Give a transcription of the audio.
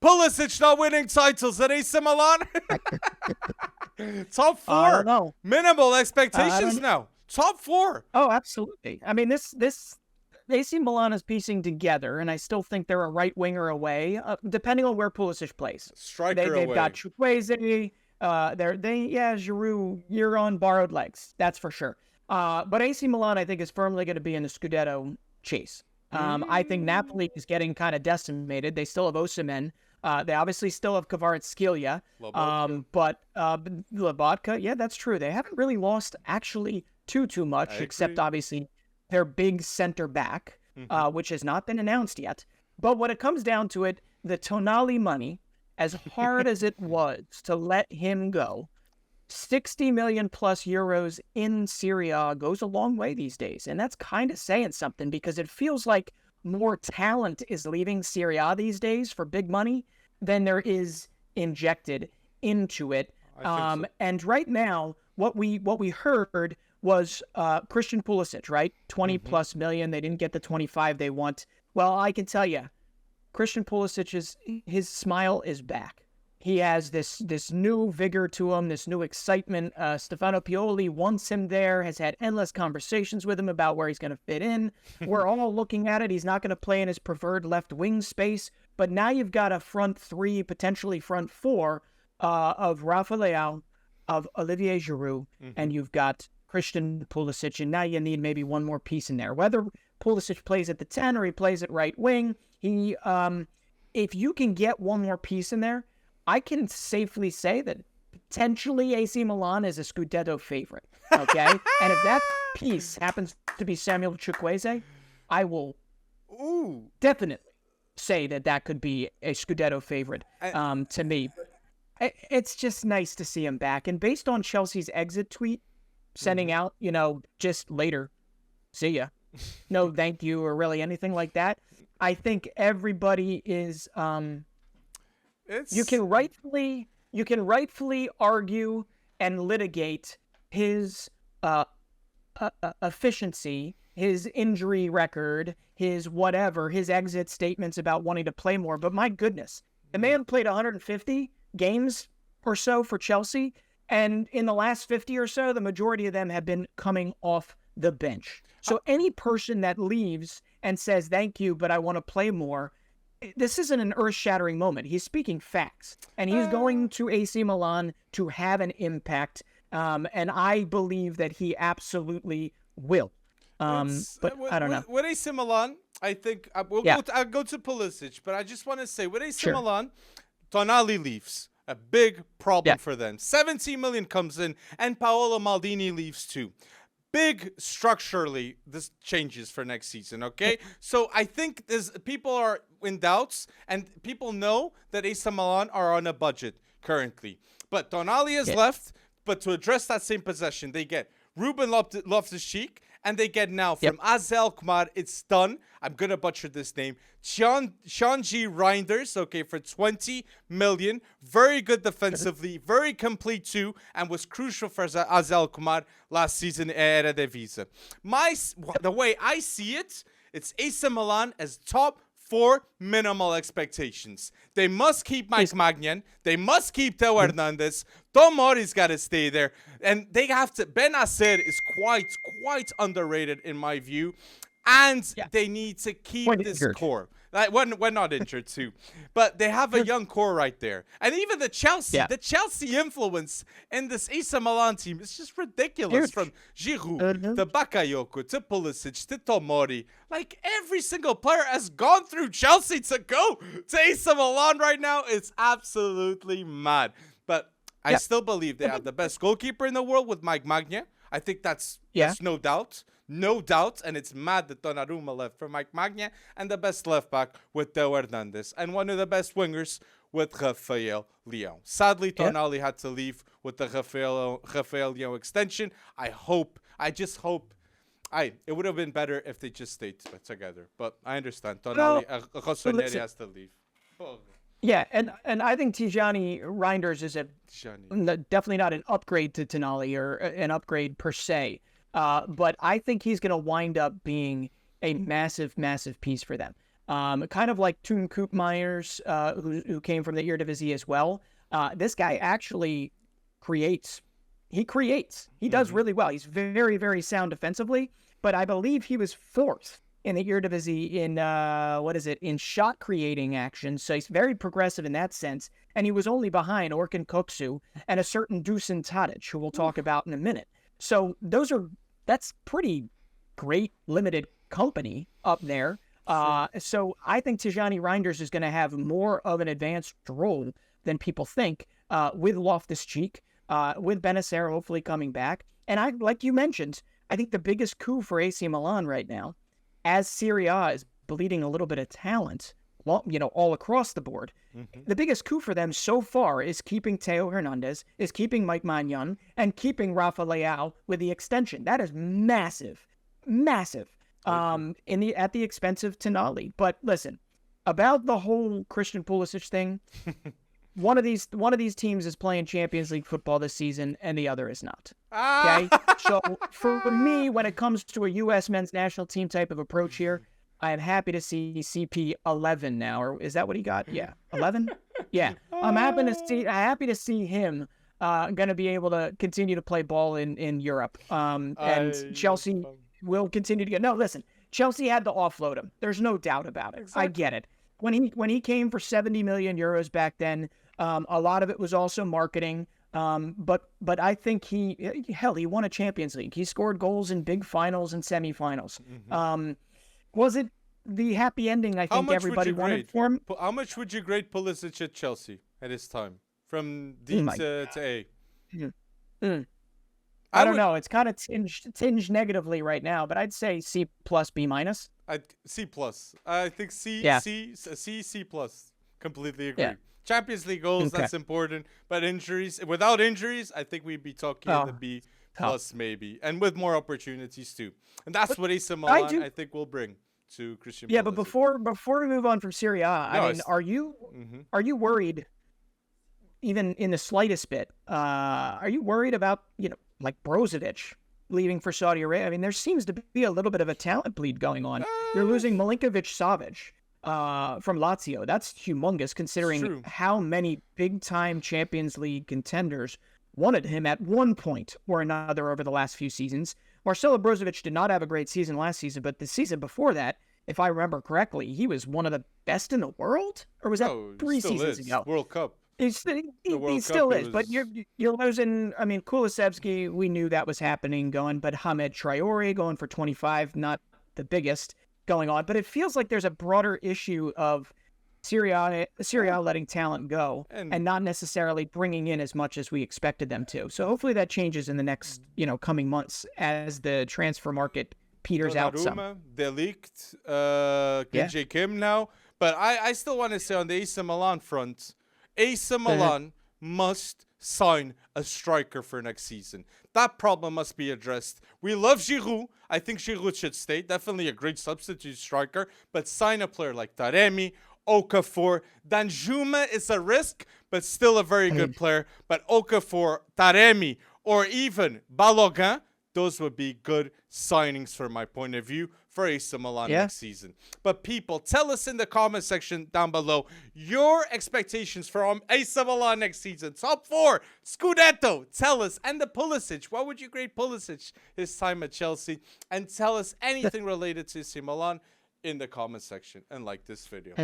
Pulisic not winning titles at AC Milan. Top 4. I don't know. Minimal expectations now. Top 4. Oh, absolutely. I mean, this AC Milan is piecing together, and I still think they're a right winger away, depending on where Pulisic plays. Striker They've away. got Chukwueze. Giroud, you're on borrowed legs. That's for sure. But AC Milan, I think, is firmly going to be in the Scudetto chase. I think Napoli is getting kind of decimated. They still have Osimhen. They obviously still have Kvaratskhelia. But Lobotka, yeah, that's true. They haven't really lost actually too much, except obviously their big center back, which has not been announced yet. But when it comes down to it, the Tonali money, as hard as it was to let him go, 60 million plus euros in Serie A goes a long way these days. And that's kind of saying something, because it feels like more talent is leaving Serie A these days for big money than there is injected into it. So. And right now, what we heard was Christian Pulisic, right? 20 plus million. They didn't get the 25 they want. Well, I can tell you, Christian Pulisic, his smile is back. He has this new vigor to him, this new excitement. Stefano Pioli wants him there, has had endless conversations with him about where he's going to fit in. We're all looking at it. He's not going to play in his preferred left wing space. But now you've got a front 3, potentially front 4 of Rafa Leao, of Olivier Giroud, and you've got Christian Pulisic, and now you need maybe one more piece in there. Whether Pulisic plays at the 10 or he plays at right wing, if you can get one more piece in there, I can safely say that potentially AC Milan is a Scudetto favorite, okay? And if that piece happens to be Samuel Chukwueze, I will definitely say that could be a Scudetto favorite to me. It's just nice to see him back. And based on Chelsea's exit tweet, sending out, just later, see ya, no thank you, or really anything like that, I think everybody is... You can rightfully argue and litigate his efficiency, his injury record, his whatever, his exit statements about wanting to play more. But my goodness, the man played 150 games or so for Chelsea, and in the last 50 or so, the majority of them have been coming off the bench. So any person that leaves and says, thank you, but I want to play more, this isn't an earth-shattering moment. He's speaking facts, and he's going to AC Milan to have an impact, and I believe that he absolutely will. But I don't know. With AC Milan, I think I'll go to Pulisic, but I just want to say, with AC Milan, Tonali leaves. A big problem for them. 17 million comes in, and Paolo Maldini leaves too. Big structurally, this changes for next season, okay? So I think people are in doubts, and people know that AC Milan are on a budget currently. But Tonali is left, but to address that same possession, they get Ruben Loftus-Cheek, and they get now from AZ Alkmaar, it's done. I'm going to butcher this name. Shanji Reijnders, okay, for 20 million. Very good defensively, very complete too, and was crucial for AZ Alkmaar last season at Eredivisie. The way I see it, it's AC Milan as top 4 minimal expectations. They must keep Mike Maignan. They must keep Theo Hernandez. Tomori's got to stay there. And they have to... Benacer is quite underrated in my view. And they need to keep this core. We're not injured too. But they have a young core right there. And even the Chelsea influence in this AC Milan team is just ridiculous. From Giroud to Bakayoko to Pulisic to Tomori. Like, every single player has gone through Chelsea to go to AC Milan right now. It's absolutely mad. But I still believe they have the best goalkeeper in the world with Mike Maignan. I think that's no doubt. No doubt, and it's mad that Donnarumma left for Mike Maignan, and the best left back with Theo Hernandez, and one of the best wingers with Raphael Leão. Sadly, Tonali had to leave with the Raphael Leão extension. I just hope, it would have been better if they just stayed together. But I understand, Tonali, Rossoneri has to leave. Oh. Yeah, and I think Tijani Reijnders is definitely not an upgrade to Tonali or an upgrade per se. But I think he's going to wind up being a massive, massive piece for them. kind of like Toon Koopmeiners, who came from the Eredivisie as well. This guy actually creates. He creates. He does really well. He's very, very sound defensively, but I believe he was 4th in the Eredivisie in shot creating action. So he's very progressive in that sense. And he was only behind Orkun Koksu and a certain Dusan Tadic, who we'll talk about in a minute. So that's pretty great limited company up there. So I think Tijani Reijnders is going to have more of an advanced role than people think, with Loftus-Cheek, with Benacer hopefully coming back. And like you mentioned, I think the biggest coup for AC Milan right now, as Serie A is bleeding a little bit of talent, all across the board, the biggest coup for them so far is keeping Theo Hernandez, is keeping Mike Maignan, and keeping Rafa Leao with the extension. That is massive, massive, at the expense of Tonali. But listen, about the whole Christian Pulisic thing, one of these teams is playing Champions League football this season, and the other is not. Okay, so for me, when it comes to a U.S. men's national team type of approach here, I am happy to see CP 11 now, or is that what he got? Yeah, 11. Yeah, I'm happy to see him going to be able to continue to play ball in Europe. And Chelsea will continue to get. No, listen, Chelsea had to offload him. There's no doubt about it. Exactly. I get it. When he came for 70 million euros back then, a lot of it was also marketing. But I think he won a Champions League. He scored goals in big finals and semifinals. Was it the happy ending I think everybody wanted for him? How much would you grade Pulisic at Chelsea at his time, from D to A? I don't know. It's kind of tinged negatively right now, but I'd say C+, B-. C+. I think C+. Completely agree. Yeah. Champions League goals, that's important. But without injuries, I think we'd be talking the B+ maybe. And with more opportunities too. And that's what AC Milan, I think, will bring to Christian Pulisic. Yeah, but before we move on from Serie A, are you worried, even in the slightest bit, are you worried about, like Brozovic leaving for Saudi Arabia? I mean, there seems to be a little bit of a talent bleed going on. You're losing Milinkovic-Savic from Lazio. That's humongous, considering how many big-time Champions League contenders wanted him at one point or another over the last few seasons. Marcelo Brozovic did not have a great season last season, but the season before that, if I remember correctly, he was one of the best in the world? Or was that 3 seasons ago? World Cup. He still is, but you're losing. I mean, Kulusevski, we knew that was happening going, but Hamed Traore going for 25, not the biggest going on. But it feels like there's a broader issue of Serie A letting talent go and not necessarily bringing in as much as we expected them to. So hopefully that changes in the next coming months as the transfer market peters out some. De Ligt, KJ Kim now, but I still want to say on the AC Milan front, AC Milan must sign a striker for next season. That problem must be addressed. We love Giroud. I think Giroud should stay. Definitely a great substitute striker. But sign a player like Taremi, Okafor. Danjuma is a risk, but still a very good player. But Okafor, Taremi, or even Balogun, those would be good signings from my point of view for AC Milan next season. But people, tell us in the comment section down below your expectations from AC Milan next season. Top 4, Scudetto. Tell us. And the Pulisic. What would you grade Pulisic his time at Chelsea? And tell us anything related to AC Milan in the comment section. And like this video.